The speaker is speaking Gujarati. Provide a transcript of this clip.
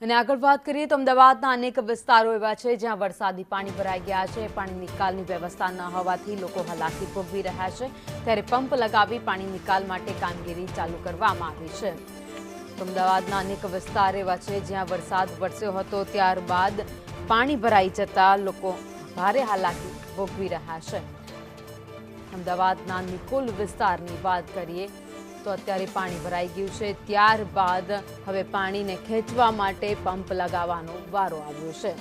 અને આગળ વાત કરીએ તો અમદાવાદના અનેક વિસ્તારો એવા છે જ્યાં વરસાદી પાણી ભરાઈ ગયા છે। પાણી નિકાલની વ્યવસ્થા ન હોવાથી લોકો હાલાકી ભોગવી રહ્યા છે, ત્યારે પંપ લગાવી પાણી નિકાલ માટે કામગીરી ચાલુ કરવામાં આવી છે। અમદાવાદના અનેક વિસ્તાર એવા છે જ્યાં વરસાદ વરસ્યો હતો, ત્યારબાદ પાણી ભરાઈ જતા લોકો ભારે હાલાકી ભોગવી રહ્યા છે। અમદાવાદના નિકોલ વિસ્તારની વાત કરીએ તો અત્યારે પાણી ભરાઈ ગયું છે, ત્યારબાદ હવે પાણીને ખેંચવા માટે પંપ લગાવવાનો વારો આવ્યો છે।